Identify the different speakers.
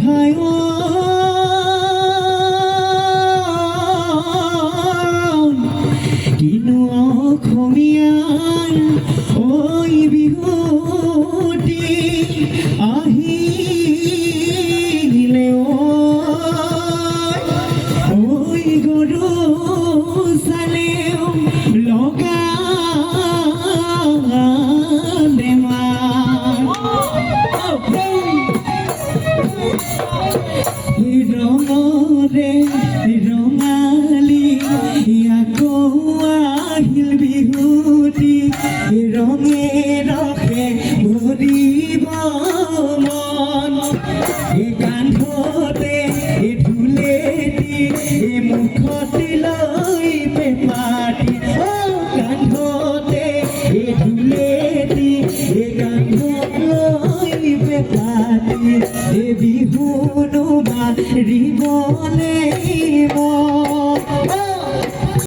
Speaker 1: ভাই কিনো অসমীয়াৰ ঐ বিহুটি আহিলে ঐ গৰু চালেও লগা ৰঙৰে ৰঙালী আকৌ আহিল বিহুটি ৰঙে ৰসে ভৰিব মন কান্ধতে ঢোলেটি মুখত লৈ পেপাটি কান্ধতে ঢোলেটি কান্ধত লৈ পেপাটি বিহুনো মাৰিব লাগিব